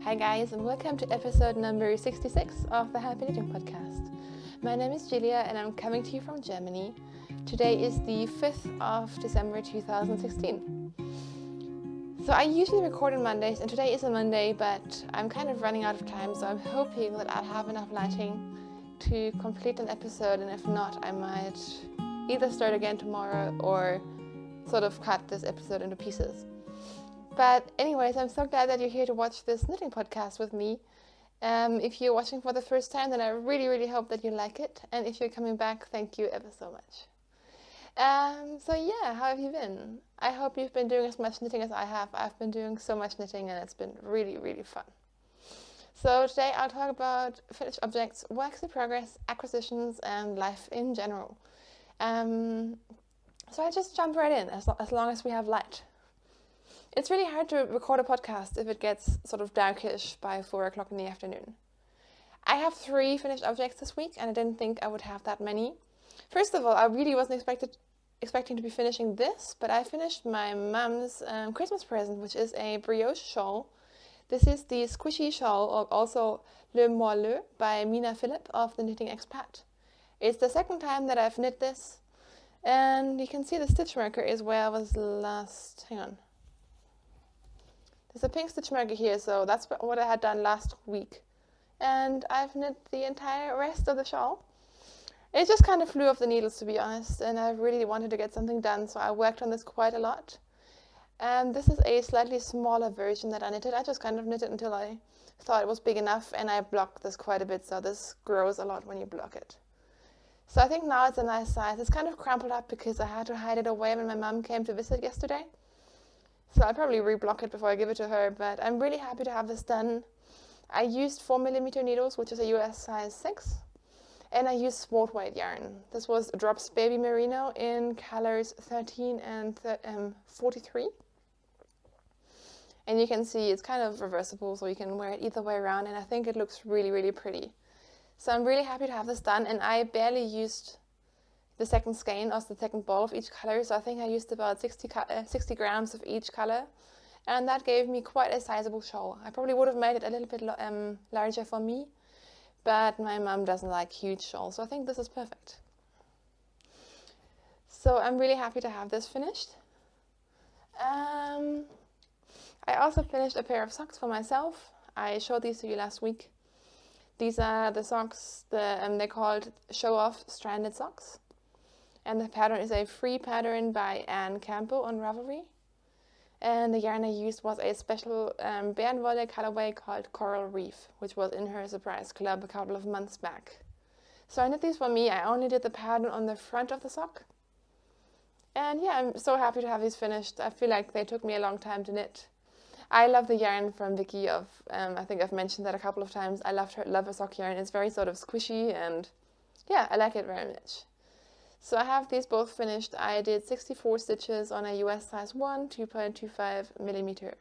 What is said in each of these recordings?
Hi guys, and welcome to episode number 66 of the Happy Knitting Podcast. My name is Julia and I'm coming to you from Germany. Today is the 5th of December 2016. So I usually record on Mondays and today is a Monday, but I'm kind of running out of time, so I'm hoping that I'll have enough lighting to complete an episode, and if not, I might either start again tomorrow or sort of cut this episode into pieces. But anyways, I'm so glad that you're here to watch this knitting podcast with me. If you're watching for the first time, then I really hope that you like it. And if you're coming back, thank you ever so much. So yeah, how have you been? I hope you've been doing as much knitting as I have. I've been doing so much knitting and it's been really fun. So today I'll talk about finished objects, works in progress, acquisitions, and life in general. So I just jump right in as long as we have light. It's really hard to record a podcast if it gets sort of darkish by 4 o'clock in the afternoon. I have 3 finished objects this week and I didn't think I would have that many. First of all, I really wasn't expecting to be finishing this, but I finished my mum's Christmas present, which is a brioche shawl. This is the squishy shawl, or also Le Moelleux by Mina Philipp of the Knitting Expat. It's the second time that I've knit this, and you can see the stitch marker is where I was last. Hang on. There's a pink stitch marker here, so that's what I had done last week. And I've knit the entire rest of the shawl. It just kind of flew off the needles, to be honest, and I really wanted to get something done, so I worked on this quite a lot. And this is a slightly smaller version that I knitted. I just kind of knitted until I thought it was big enough, and I blocked this quite a bit, so this grows a lot when you block it. So I think now it's a nice size. It's kind of crumpled up because I had to hide it away when my mum came to visit yesterday. So I'll probably reblock it before I give it to her, but I'm really happy to have this done. I used 4mm needles, which is a US size 6, and I used sport weight yarn. This was Drops Baby Merino in colors 13 and 43. And you can see it's kind of reversible, so you can wear it either way around, and I think it looks really pretty. So I'm really happy to have this done, and I barely used the second skein, or the second ball of each color, so I think I used about 60 grams of each color, and that gave me quite a sizable shawl. I probably would have made it a little bit larger for me, but my mum doesn't like huge shawls, so I think this is perfect. So I'm really happy to have this finished. I also finished a pair of socks for myself. I showed these to you last week. These are the socks, they're called Show Off Stranded Socks. And the pattern is a free pattern by Anne Campbell on Ravelry. And the yarn I used was a special Bärenwolle colorway called Coral Reef, which was in her surprise club a couple of months back. So I knit these for me. I only did the pattern on the front of the sock. And yeah, I'm so happy to have these finished. I feel like they took me a long time to knit. I love the yarn from Vicky of, I think I've mentioned that a couple of times. I love her sock yarn. It's very sort of squishy, and yeah, I like it very much. So I have these both finished. I did 64 stitches on a US size 1, 2.25mm.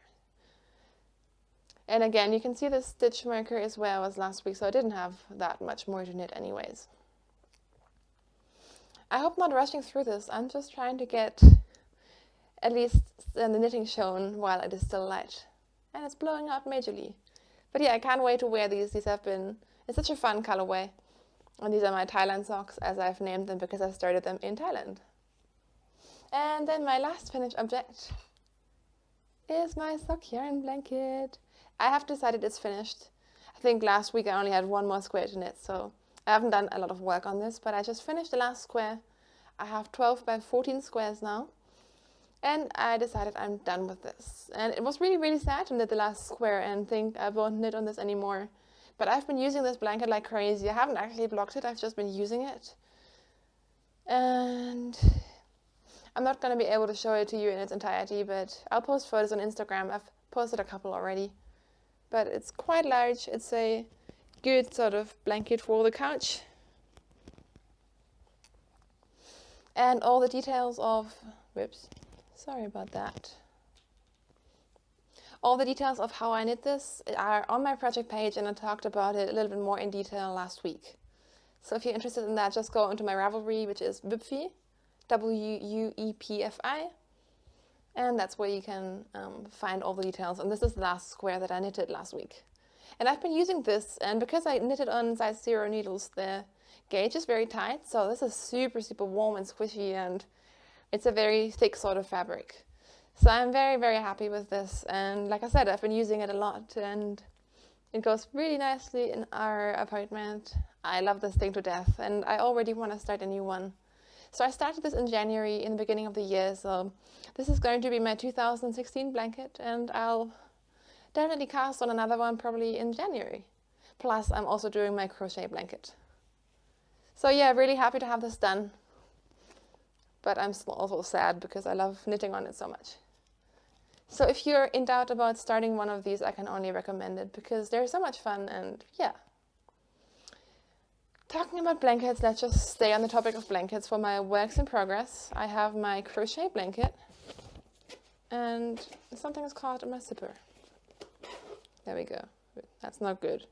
And again, you can see the stitch marker is where I was last week, so I didn't have that much more to knit anyways. I hope not rushing through this. I'm just trying to get at least the knitting shown while it is still light. And it's blowing out majorly. But yeah, I can't wait to wear these. These have been, it's such a fun colorway. And these are my Thailand socks, as I've named them because I started them in Thailand. And then my last finished object is my sock yarn blanket. I have decided it's finished. I think last week I only had one more square to knit, so I haven't done a lot of work on this, but I just finished the last square. I have 12 by 14 squares now, and I decided I'm done with this. And it was really sad to knit the last square and think I won't knit on this anymore. But I've been using this blanket like crazy. I haven't actually blocked it, I've just been using it. And I'm not going to be able to show it to you in its entirety, but I'll post photos on Instagram. I've posted a couple already. But it's quite large. It's a good sort of blanket for the couch. And all the details of, whoops, sorry about that. All the details of how I knit this are on my project page, and I talked about it a little bit more in detail last week. So if you're interested in that, just go into my Ravelry, which is Wuepfi, W-U-E-P-F-I, and that's where you can find all the details. And this is the last square that I knitted last week. And I've been using this, and because I knitted on size 0 needles, the gauge is very tight, so this is super, super warm and squishy, and it's a very thick sort of fabric. So I'm very, very happy with this, and like I said, I've been using it a lot, and it goes really nicely in our apartment. I love this thing to death, and I already want to start a new one. So I started this in January, in the beginning of the year, so this is going to be my 2016 blanket, and I'll definitely cast on another one probably in January. Plus, I'm also doing my crochet blanket. So yeah, really happy to have this done. But I'm still also sad because I love knitting on it so much. So if you're in doubt about starting one of these, I can only recommend it because they're so much fun, and yeah. Talking about blankets, let's just stay on the topic of blankets. For my works in progress, I have my crochet blanket, and something is caught in my zipper. There we go. That's not good.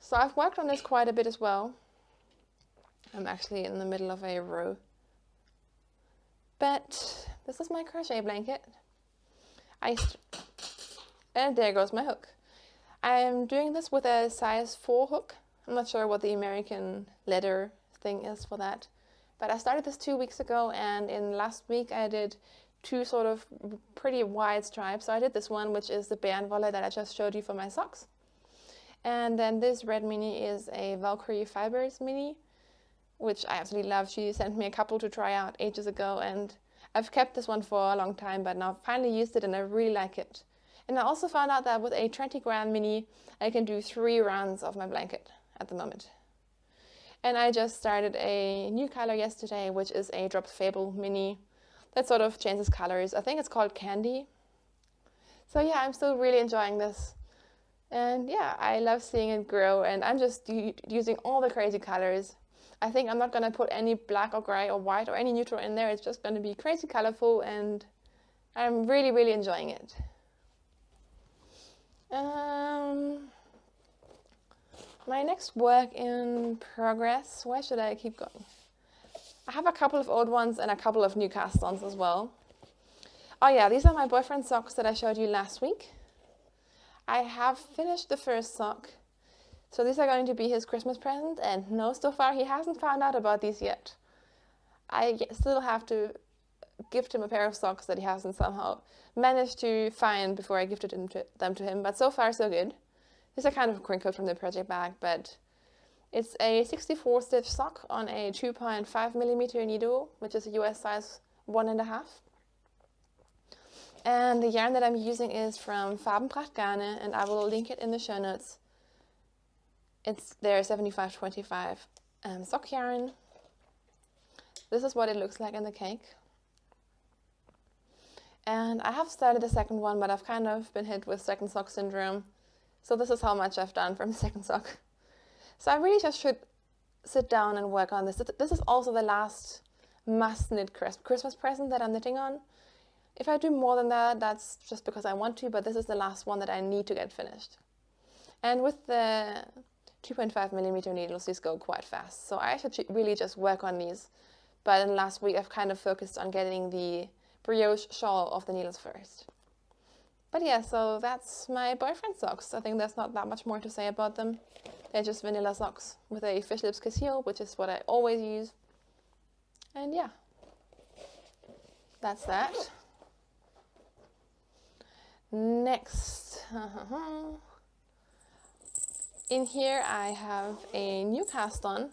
So I've worked on this quite a bit as well. I'm actually in the middle of a row. But this is my crochet blanket. And there goes my hook. I'm doing this with a size 4 hook. I'm not sure what the American letter thing is for that. But I started this 2 weeks ago, and in last week I did 2 sort of pretty wide stripes. So I did this one, which is the Bärenwolle that I just showed you for my socks. And then this red mini is a Valkyrie Fibers mini, which I absolutely love. She sent me a couple to try out ages ago, and I've kept this one for a long time, but now I've finally used it and I really like it. And I also found out that with a 20-gram mini, I can do 3 rounds of my blanket at the moment. And I just started a new color yesterday, which is a Drops Fable mini that sort of changes colors. I think it's called Candy. So yeah, I'm still really enjoying this. And yeah, I love seeing it grow, and I'm just using all the crazy colors. I think I'm not going to put any black or gray or white or any neutral in there. It's just going to be crazy colorful, and I'm really, really enjoying it. My next work in progress, where should I keep going? I have a couple of old ones and a couple of new cast-ons as well. Oh yeah, these are my boyfriend's socks that I showed you last week. I have finished the first sock. So these are going to be his Christmas present, and no, so far he hasn't found out about these yet. I still have to gift him a pair of socks that he hasn't somehow managed to find before I gifted them to him, but so far so good. These are kind of crinkled from the project bag, but it's a 64 stitch sock on a 2.5mm needle, which is a US size 1.5. And the yarn that I'm using is from Farbenpracht Garne, and I will link it in the show notes. It's their 7525 sock yarn. This is what it looks like in the cake. And I have started the second one, but I've kind of been hit with second sock syndrome. So this is how much I've done from the second sock. So I really just should sit down and work on this. This is also the last must-knit Christmas present that I'm knitting on. If I do more than that, that's just because I want to, but this is the last one that I need to get finished. And with the 2.5mm needles, these go quite fast. So I should really just work on these. But in the last week, I've kind of focused on getting the Brioche Shawl off the needles first. But yeah, so that's my boyfriend socks. I think there's not that much more to say about them. They're just vanilla socks with a fish lips kiss heel, which is what I always use. And yeah, that's that. Next, in here I have a new cast on,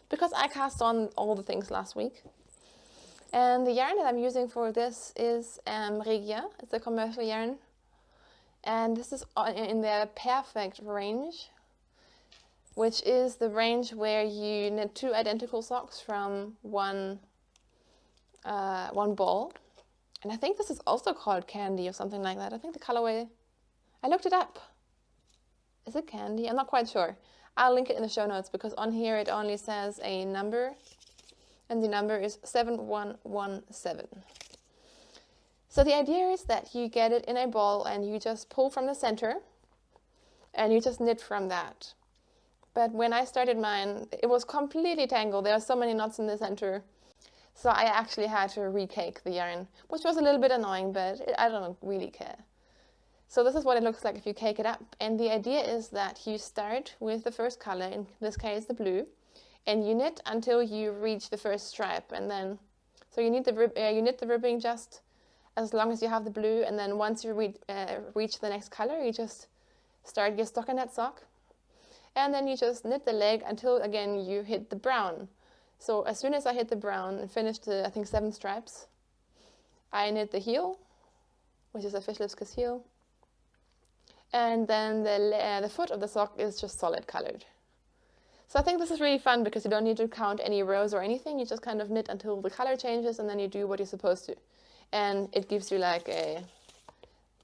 because I cast on all the things last week. And the yarn that I'm using for this is Regia. It's a commercial yarn. And this is in their Perfect range, which is the range where you knit 2 identical socks from one ball. And I think this is also called Candy or something like that. I think the colorway, I looked it up. Is it Candy? I'm not quite sure. I'll link it in the show notes, because on here it only says a number, and the number is 7117. So the idea is that you get it in a ball and you just pull from the center and you just knit from that. But when I started mine, it was completely tangled. There are so many knots in the center. So I actually had to recake the yarn, which was a little bit annoying, but I don't really care. So this is what it looks like if you cake it up. And the idea is that you start with the first color, in this case the blue, and you knit until you reach the first stripe. And then, so you knit the ribbing just as long as you have the blue, and then once you reach the next color, you just start your stockinette sock. And then you just knit the leg until, again, you hit the brown. So as soon as I hit the brown and finished the, I think, 7 stripes, I knit the heel, which is a fish lips kiss heel. And then the foot of the sock is just solid colored. So I think this is really fun because you don't need to count any rows or anything. You just kind of knit until the color changes, and then you do what you're supposed to. And it gives you like a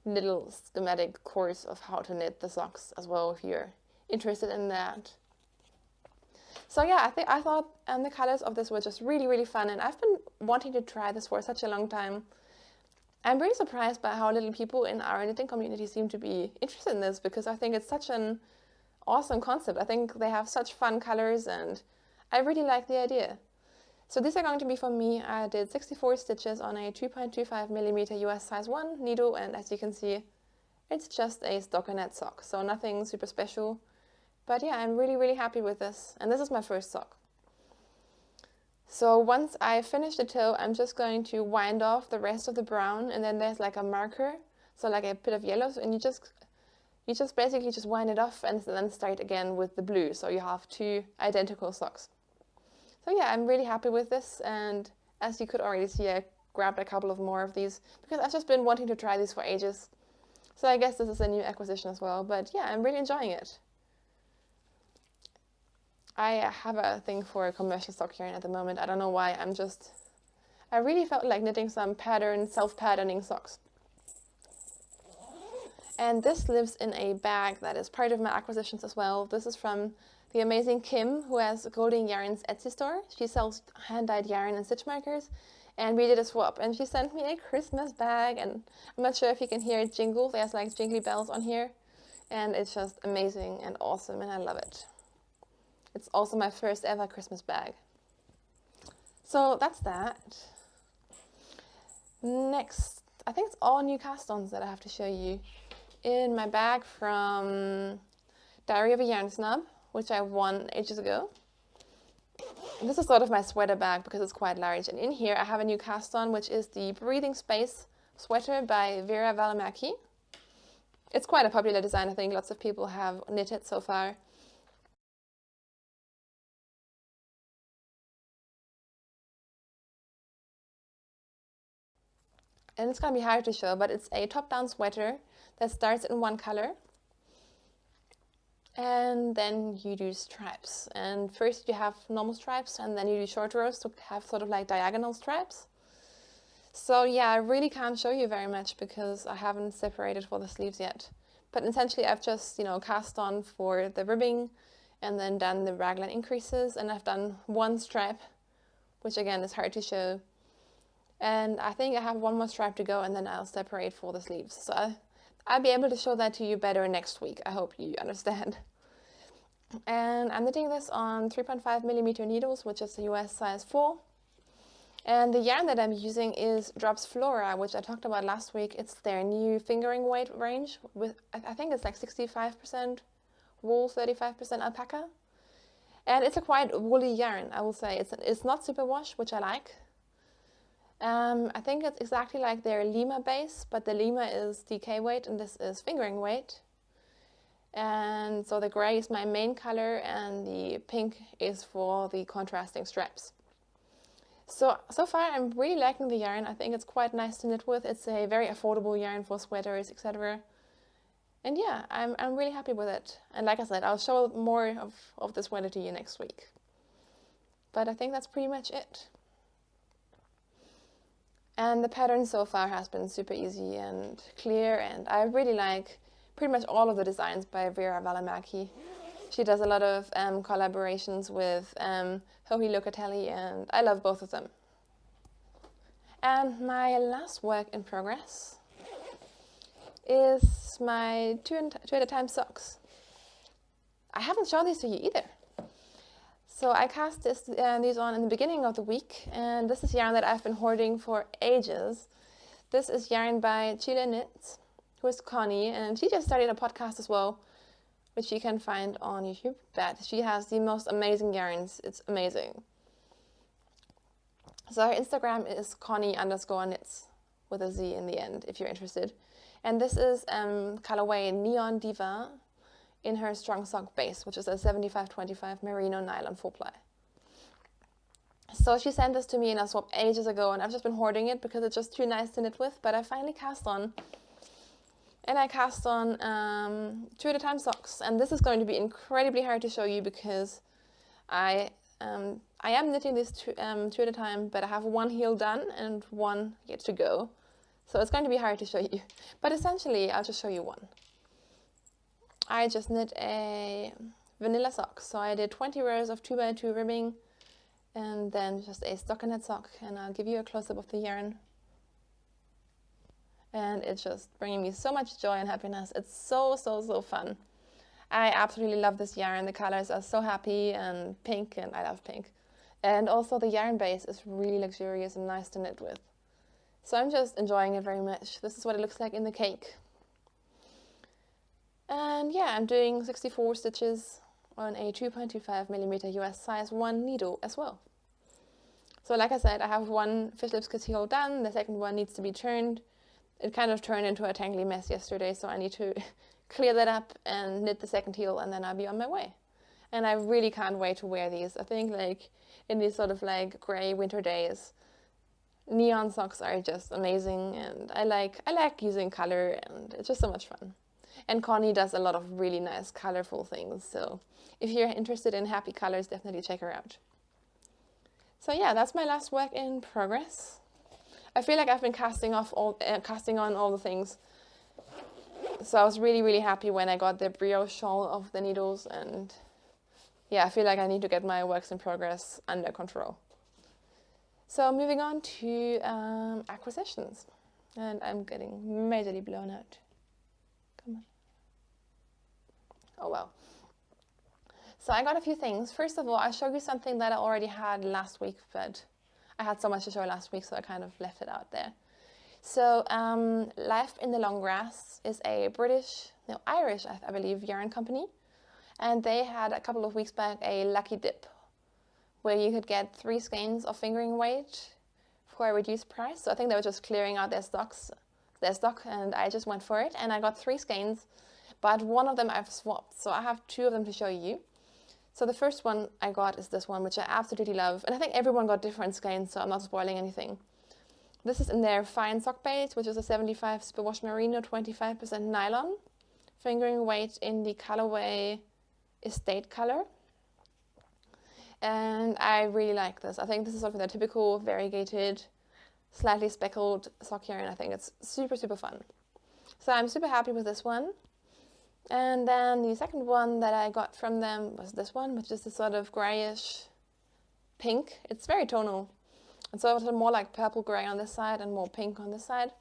little schematic course of how to knit the socks as well if you're interested in that. So yeah, I thought the colors of this were just really, really fun, and I've been wanting to try this for such a long time. I'm really surprised by how little people in our knitting community seem to be interested in this, because I think it's such an awesome concept. I think they have such fun colors, and I really like the idea. So these are going to be for me. I did 64 stitches on a 2.25mm US size 1 needle, and as you can see, it's just a stockinette sock, so nothing super special. But yeah, I'm really, really happy with this, and this is my first sock. So once I finish the toe, I'm just going to wind off the rest of the brown, and then there's like a marker, so like a bit of yellow, and you just basically just wind it off and then start again with the blue, so you have 2 identical socks. So yeah, I'm really happy with this, and as you could already see, I grabbed a couple of more of these because I've just been wanting to try these for ages. So I guess this is a new acquisition as well, but yeah, I'm really enjoying it. I have a thing for a commercial sock yarn at the moment. I don't know why. I really felt like knitting some self-patterning socks. And this lives in a bag that is part of my acquisitions as well. This is from the amazing Kim, who has Golden Yarn's Etsy store. She sells hand-dyed yarn and stitch markers, and we did a swap. And she sent me a Christmas bag, and I'm not sure if you can hear it jingle. There's like jingly bells on here, and it's just amazing and awesome, and I love it. It's also my first ever Christmas bag. So that's that. Next, I think it's all new cast-ons that I have to show you in my bag from Diary of a Yarn Snob, which I won ages ago. This is sort of my sweater bag because it's quite large. And in here I have a new cast-on, which is the Breathing Space sweater by Vera Valimaki. It's quite a popular design. I think lots of people have knit it so far. And it's going to be hard to show, but it's a top-down sweater that starts in one color. And then you do stripes. And first you have normal stripes, and then you do short rows to have sort of like diagonal stripes. So yeah, I really can't show you very much because I haven't separated for the sleeves yet. But essentially I've just, cast on for the ribbing and then done the raglan increases, and I've done one stripe, which again is hard to show. And I think I have one more stripe to go, and then I'll separate for the sleeves. So I'll be able to show that to you better next week. I hope you understand. And I'm knitting this on 3.5mm needles, which is the US size 4. And the yarn that I'm using is Drops Flora, which I talked about last week. It's their new fingering weight range with, I think it's like 65% wool, 35% alpaca. And it's a quite woolly yarn, I will say. It's not superwash, which I like. I think it's exactly like their Lima base, but the Lima is DK weight and this is fingering weight. And so the gray is my main color and the pink is for the contrasting straps. So far I'm really liking the yarn. I think it's quite nice to knit with. It's a very affordable yarn for sweaters, etc. And yeah, I'm really happy with it. And like I said, I'll show more of the sweater to you next week. But I think that's pretty much it. And the pattern so far has been super easy and clear, and I really like pretty much all of the designs by Vera Valimaki. She does a lot of collaborations with Joji Locatelli, and I love both of them. And my last work in progress is my two at a time socks. I haven't shown these to you either. So I cast these on in the beginning of the week, and this is yarn that I've been hoarding for ages. This is yarn by Chile Knits, who is Connie, and she just started a podcast as well, which you can find on YouTube. But she has the most amazing yarns. It's amazing. So her Instagram is Connie_knits with a Z in the end, if you're interested. And this is colorway Neon Diva in her Strong Sock base, which is a 75/25 merino nylon 4-ply. So she sent this to me in a swap ages ago, and I've just been hoarding it because it's just too nice to knit with, but I finally cast on. And I cast on 2 at a time socks, and this is going to be incredibly hard to show you because I am knitting these 2 at a time, but I have one heel done and one yet to go. So it's going to be hard to show you. But essentially, I'll just show you one. I just knit a vanilla sock. So I did 20 rows of 2x2 ribbing, and then just a stockinette sock, and I'll give you a close-up of the yarn. And it's just bringing me so much joy and happiness. It's so fun. I absolutely love this yarn. The colors are so happy and pink, and I love pink. And also the yarn base is really luxurious and nice to knit with. So I'm just enjoying it very much. This is what it looks like in the cake. And yeah, I'm doing 64 stitches on a 2.25mm US size 1 needle as well. So like I said, I have one fish lips keyhole done. The second one needs to be turned. It kind of turned into a tangly mess yesterday, so I need to clear that up and knit the second heel, and then I'll be on my way. And I really can't wait to wear these. I think like in these sort of like gray winter days, neon socks are just amazing, and I like using color, and it's just so much fun. And Connie does a lot of really nice colorful things, so if you're interested in happy colors, definitely check her out. So yeah, that's my last work in progress. I feel like I've been casting on all the things. So I was really happy when I got the Brioche Shawl of the needles, and yeah, I feel like I need to get my works in progress under control. So moving on to acquisitions, and I'm getting majorly blown out. Come on. Oh well. So I got a few things. First of all, I'll show you something that I already had last week, but I had so much to show last week, so I kind of left it out there. So Life in the Long Grass is a Irish, I believe, yarn company. And they had a couple of weeks back a lucky dip where you could get 3 skeins of fingering weight for a reduced price. So I think they were just clearing out their stock, and I just went for it. And I got 3 skeins, but one of them I've swapped. So I have 2 of them to show you. So the first one I got is this one, which I absolutely love. And I think everyone got different skeins, so I'm not spoiling anything. This is in their fine sock base, which is a 75 superwash merino, 25% nylon. Fingering weight in the colorway Estate color. And I really like this. I think this is sort of the typical variegated, slightly speckled sock yarn. I think it's super fun. So I'm super happy with this one. And then the second one that I got from them was this one, which is this sort of grayish pink. It's very tonal. It's sort of more like purple gray on this side and more pink on this side.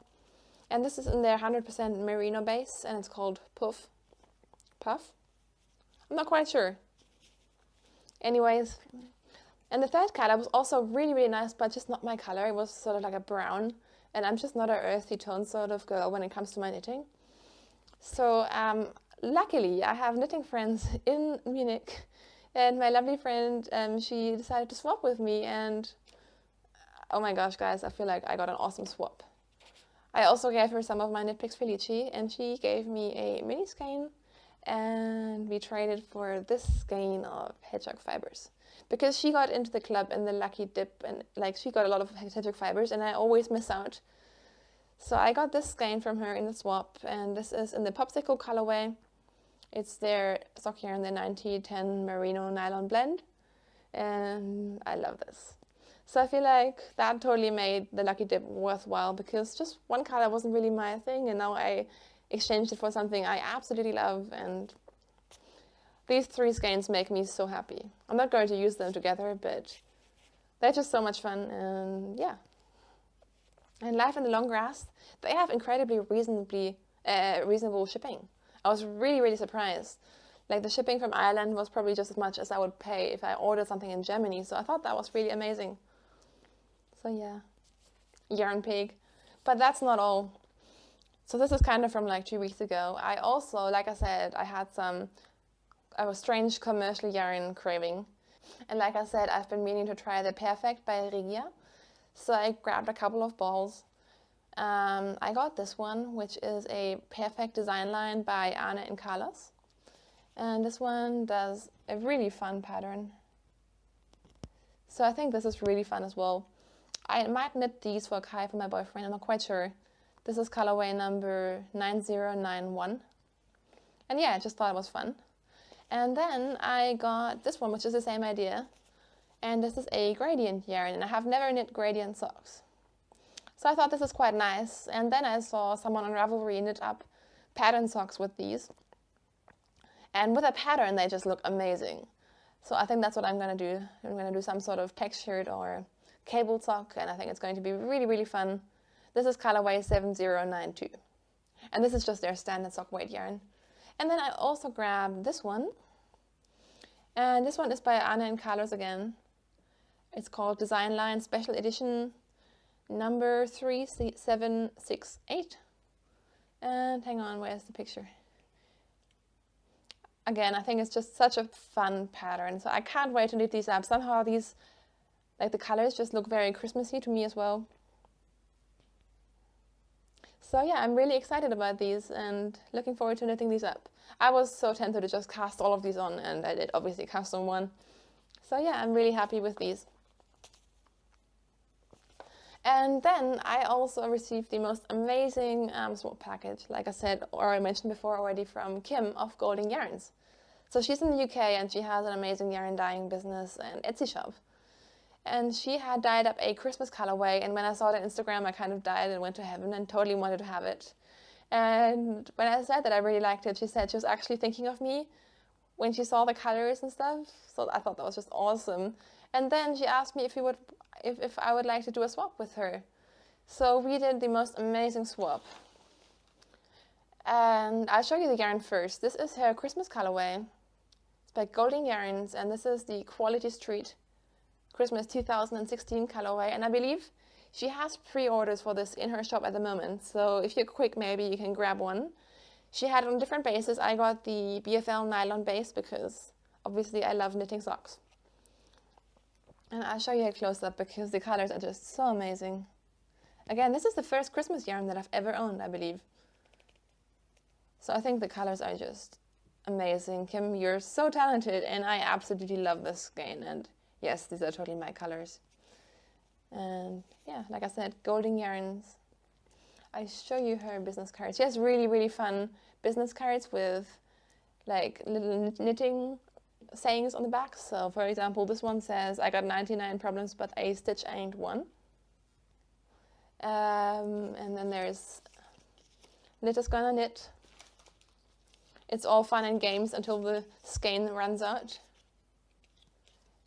And this is in their 100% merino base, and it's called Puff. I'm not quite sure. Anyways, and the third color was also really nice, but just not my color. It was sort of like a brown, and I'm just not an earthy tone sort of girl when it comes to my knitting. So luckily, I have knitting friends in Munich, and my lovely friend, she decided to swap with me, and oh my gosh, guys, I feel like I got an awesome swap. I also gave her some of my Knit Picks Felici, and she gave me a mini skein, and we traded for this skein of hedgehog fibers. Because she got into the club and the lucky dip, and like she got a lot of hedgehog fibers, and I always miss out. So I got this skein from her in the swap, and this is in the Popsicle colorway. It's their sock yarn, their 90-10 merino nylon blend, and I love this. So I feel like that totally made the lucky dip worthwhile, because just one color wasn't really my thing, and now I exchanged it for something I absolutely love, and these 3 skeins make me so happy. I'm not going to use them together, but they're just so much fun, and yeah. And Life in the Long Grass, they have incredibly reasonable shipping. I was really surprised. Like the shipping from Ireland was probably just as much as I would pay if I ordered something in Germany, so I thought that was really amazing. So yeah, yarn pig. But that's not all. So this is kind of from like 2 weeks ago. I also, like I said, I had a strange commercial yarn craving. And like I said, I've been meaning to try the Perfect by Regia. So I grabbed a couple of balls. I got this one, which is a Perfect design line by Anna and Carlos. And this one does a really fun pattern. So I think this is really fun as well. I might knit these for Kai, for my boyfriend, I'm not quite sure. This is colorway number 9091. And yeah, I just thought it was fun. And then I got this one, which is the same idea. And this is a gradient yarn, and I have never knit gradient socks. So I thought this is quite nice. And then I saw someone on Ravelry knit up pattern socks with these. And with a pattern, they just look amazing. So I think that's what I'm going to do. I'm going to do some sort of textured or cable sock, and I think it's going to be really, really fun. This is colorway 7092. And this is just their standard sock weight yarn. And then I also grabbed this one. And this one is by Anna and Carlos again. It's called Design Line Special Edition number 3768. And hang on, where's the picture? Again, I think it's just such a fun pattern. So I can't wait to knit these up. Somehow these, like the colors just look very Christmassy to me as well. So yeah, I'm really excited about these and looking forward to knitting these up. I was so tempted to just cast all of these on, and I did obviously cast on one. So yeah, I'm really happy with these. And then I also received the most amazing swap package, like I said, or I mentioned before already, from Kim of Golden Yarns. So she's in the UK and she has an amazing yarn dyeing business and Etsy shop. And she had dyed up a Christmas colorway, and when I saw it on Instagram, I kind of died and went to heaven and totally wanted to have it. And when I said that I really liked it, she said she was actually thinking of me when she saw the colors and stuff. So I thought that was just awesome. And then she asked me if I would like to do a swap with her. So we did the most amazing swap. And I'll show you the yarn first. This is her Christmas colorway. It's by Golden Yarns, and this is the Quality Street Christmas 2016 colorway, and I believe she has pre-orders for this in her shop at the moment, so if you're quick, maybe you can grab one. She had it on different bases. I got the BFL nylon base because obviously I love knitting socks. And I'll show you a close-up because the colors are just so amazing. Again, this is the first Christmas yarn that I've ever owned, I believe. So I think the colors are just amazing. Kim, you're so talented, and I absolutely love this skein, and yes, these are totally my colors. And yeah, like I said, Golden Yarns. I show you her business cards. She has really, really fun business cards with like little knitting sayings on the back. So for example, this one says, I got 99 problems, but a stitch ain't one. And then there's Knitter's Gonna Knit. It's all fun and games until the skein runs out.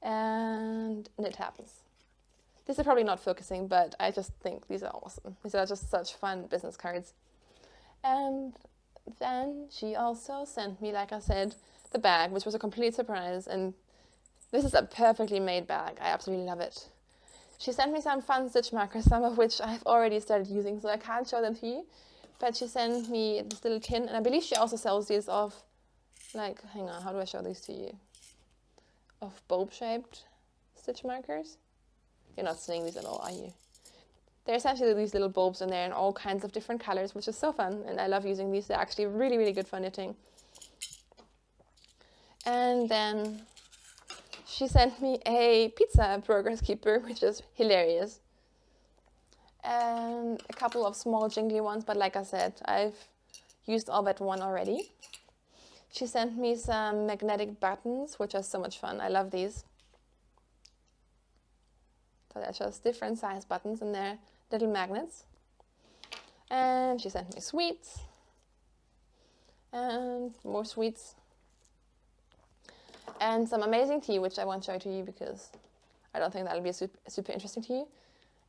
And knit happens. This is probably not focusing, but I just think these are awesome. These are just such fun business cards. And then she also sent me, like I said, the bag, which was a complete surprise. And this is a perfectly made bag. I absolutely love it. She sent me some fun stitch markers, some of which I've already started using, so I can't show them to you. But she sent me this little tin, and I believe she also sells these of, like, hang on, how do I show these to you? Of bulb-shaped stitch markers. You're not seeing these at all, are you? They're essentially these little bulbs in there in all kinds of different colors, which is so fun, and I love using these. They're actually really, really good for knitting. And then she sent me a pizza progress keeper, which is hilarious. And a couple of small jingly ones, but like I said, I've used all but one already. She sent me some magnetic buttons, which are so much fun. I love these. So they're just different size buttons and they're little magnets. And she sent me sweets. And more sweets. And some amazing tea, which I won't show to you because I don't think that'll be super interesting to you.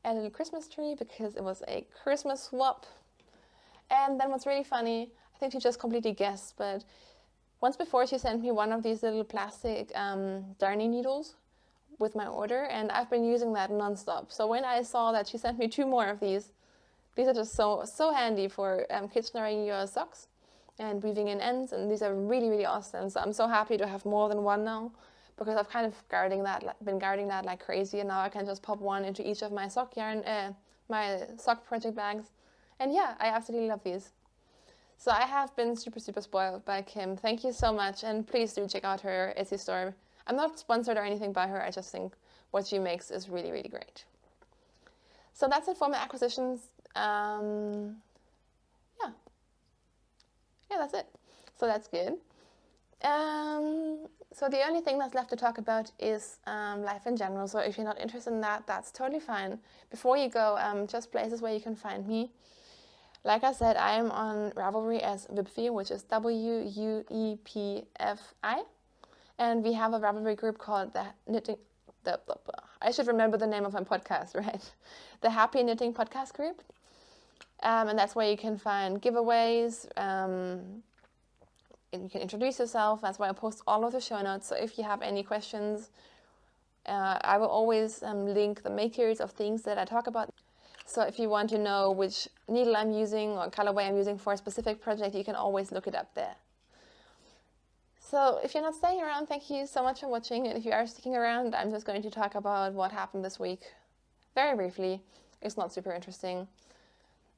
And a little Christmas tree because it was a Christmas swap. And then what's really funny, I think she just completely guessed, but once before she sent me one of these little plastic darning needles with my order, and I've been using that non-stop. So when I saw that she sent me 2 more of these, These are just so handy for kitchenery your socks and weaving in ends, and these are really awesome. So I'm so happy to have more than one now, because I've kind of been guarding that like crazy, and now I can just pop one into each of my sock yarn, my sock project bags, and yeah, I absolutely love these. So I have been super spoiled by Kim. Thank you so much, and please do check out her Etsy store. I'm not sponsored or anything by her, I just think what she makes is really great. So that's it for my acquisitions. Yeah, that's it. So that's good. So the only thing that's left to talk about is life in general. So if you're not interested in that, that's totally fine. Before you go, just places where you can find me. Like I said, I am on Ravelry as Wipfi, which is WUEPFI. And we have a Ravelry group called the Knitting... I should remember the name of my podcast, right? The Happy Knitting Podcast Group. And that's where you can find giveaways. You can introduce yourself. That's why I post all of the show notes. So if you have any questions, I will always link the makers of things that I talk about. So if you want to know which needle I'm using or colorway I'm using for a specific project, you can always look it up there. So if you're not staying around, thank you so much for watching. And if you are sticking around, I'm just going to talk about what happened this week very briefly. It's not super interesting.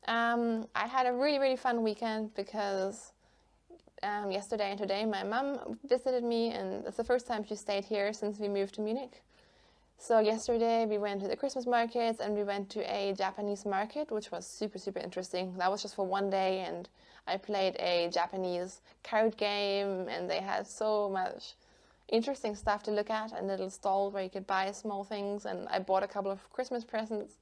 I had a really fun weekend because yesterday and today my mum visited me, and it's the first time she stayed here since we moved to Munich. So yesterday we went to the Christmas markets and we went to a Japanese market, which was super interesting. That was just for one day, and I played a Japanese card game, and they had so much interesting stuff to look at, and little stalls where you could buy small things, and I bought a couple of Christmas presents.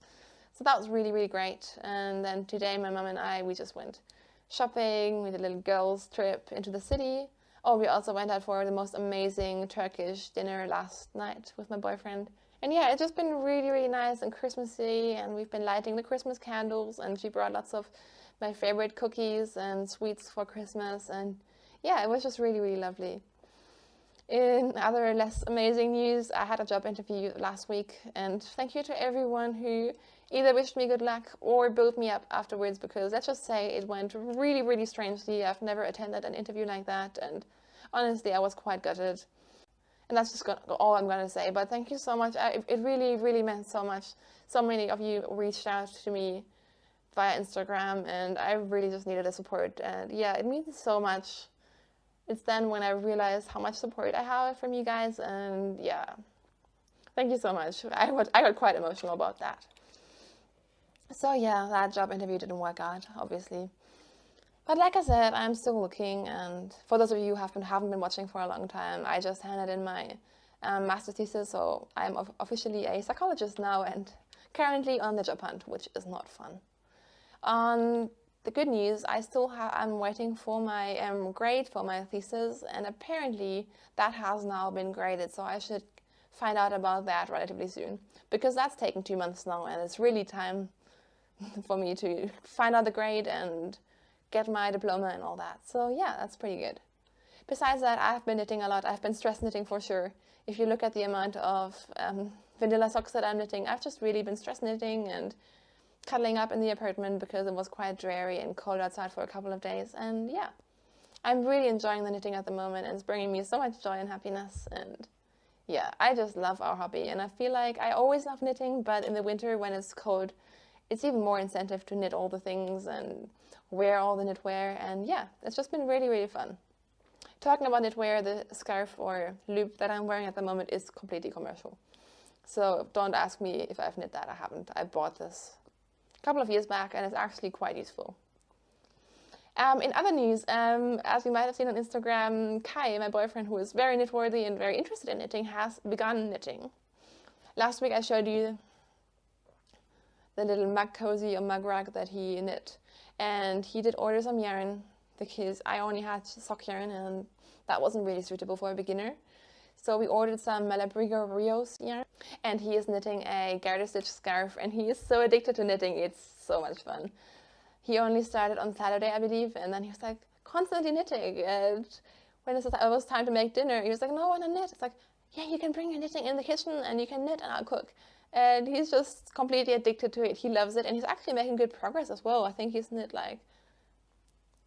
So that was really great. And then today my mum and we just went shopping. We did a little girls trip into the city. Oh, we also went out for the most amazing Turkish dinner last night with my boyfriend. And yeah, it's just been really nice and Christmassy, and we've been lighting the Christmas candles, and she brought lots of my favorite cookies and sweets for Christmas, and yeah, it was just really lovely. In other less amazing news, I had a job interview last week, and thank you to everyone who either wished me good luck or built me up afterwards, because let's just say it went really strangely. I've never attended an interview like that, and honestly I was quite gutted. And that's just all I'm going to say, but thank you so much. It really meant so much. So many of you reached out to me via Instagram, and I really just needed the support, and yeah, it means so much. It's then when I realized how much support I have from you guys, and yeah, thank you so much. I got quite emotional about that. So yeah, that job interview didn't work out, obviously. But like I said, I'm still looking, and for those of you who haven't been watching for a long time, I just handed in my master thesis, so I'm officially a psychologist now and currently on the job hunt, which is not fun. On the good news, I'm waiting for my grade for my thesis, and apparently that has now been graded, so I should find out about that relatively soon, because that's taken 2 months now, and it's really time for me to find out the grade and get my diploma and all that. So yeah, that's pretty good. Besides that, I've been knitting a lot. I've been stress knitting for sure. If you look at the amount of vanilla socks that I'm knitting, I've just really been stress knitting and cuddling up in the apartment because it was quite dreary and cold outside for a couple of days. And yeah, I'm really enjoying the knitting at the moment, and it's bringing me so much joy and happiness. And yeah, I just love our hobby, and I feel like I always love knitting, but in the winter when it's cold, it's even more incentive to knit all the things and wear all the knitwear, and yeah, it's just been really fun. Talking about knitwear, the scarf or loop that I'm wearing at the moment is completely commercial. So don't ask me if I've knit that. I haven't. I bought this a couple of years back, and it's actually quite useful. In other news, as you might have seen on Instagram, Kai, my boyfriend, who is very knitworthy and very interested in knitting, has begun knitting. Last week I showed you the little mug cozy or mug rug that he knit, and he did order some yarn because I only had sock yarn and that wasn't really suitable for a beginner. So we ordered some Brioche yarn, and he is knitting a garter stitch scarf, and he is so addicted to knitting. It's so much fun. He only started on Saturday, I believe, and then he was like constantly knitting, and when it was time to make dinner, he was like, no, I want to knit. It's like, yeah, you can bring your knitting in the kitchen and you can knit and I'll cook. And he's just completely addicted to it. He loves it, and he's actually making good progress as well. I think he's knit like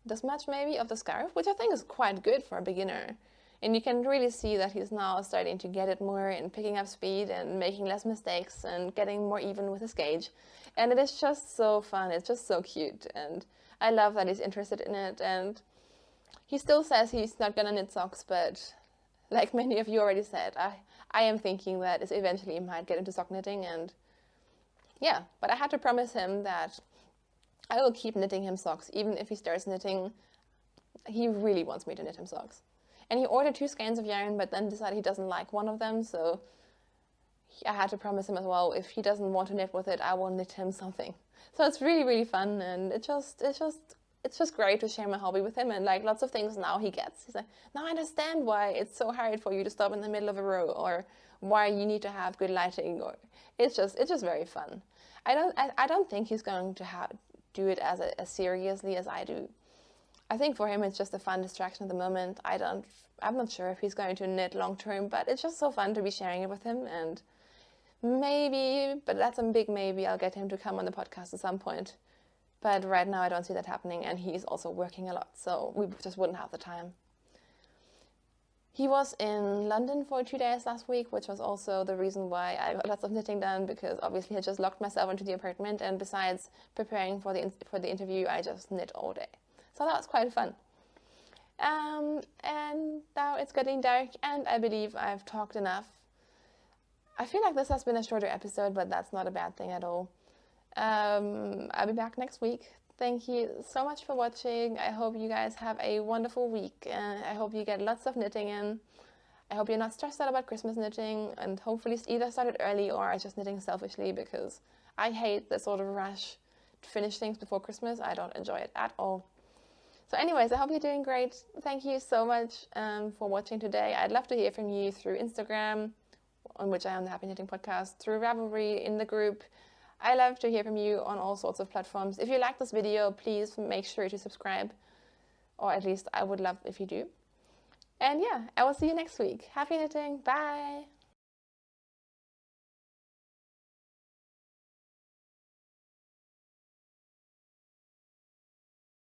this much maybe of the scarf, which I think is quite good for a beginner. And you can really see that he's now starting to get it more and picking up speed and making less mistakes and getting more even with his gauge. And it is just so fun. It's just so cute. And I love that he's interested in it. And he still says he's not going to knit socks, but like many of you already said, I am thinking that eventually he might get into sock knitting. And yeah, but I had to promise him that I will keep knitting him socks, even if he starts knitting. He really wants me to knit him socks. And he ordered 2 skeins of yarn, but then decided he doesn't like one of them, so I had to promise him as well, if he doesn't want to knit with it, I will knit him something. So it's really, really fun, and it's just great to share my hobby with him, and like lots of things now he gets. He's like, now I understand why it's so hard for you to stop in the middle of a row, or why you need to have good lighting, or it's just very fun. I don't think he's going to do it as seriously as I do. I think for him it's just a fun distraction at the moment. I'm not sure if he's going to knit long term, but it's just so fun to be sharing it with him, and maybe, but that's a big maybe, I'll get him to come on the podcast at some point. But right now I don't see that happening, and he's also working a lot, so we just wouldn't have the time. He was in London for 2 days last week, which was also the reason why I got lots of knitting done, because obviously I just locked myself into the apartment, and besides preparing for the interview, I just knit all day. So that was quite fun. And now it's getting dark, and I believe I've talked enough. I feel like this has been a shorter episode, but that's not a bad thing at all. I'll be back next week. Thank you so much for watching. I hope you guys have a wonderful week, and I hope you get lots of knitting in. I hope you're not stressed out about Christmas knitting, and hopefully either started early or are just knitting selfishly, because I hate the sort of rush to finish things before Christmas. I don't enjoy it at all. So anyways, I hope you're doing great. Thank you so much for watching today. I'd love to hear from you through Instagram, on which I am the Happy Knitting Podcast, through Ravelry, in the group. I love to hear from you on all sorts of platforms. If you like this video, please make sure to subscribe, or at least I would love if you do. And yeah, I will see you next week. Happy knitting. Bye.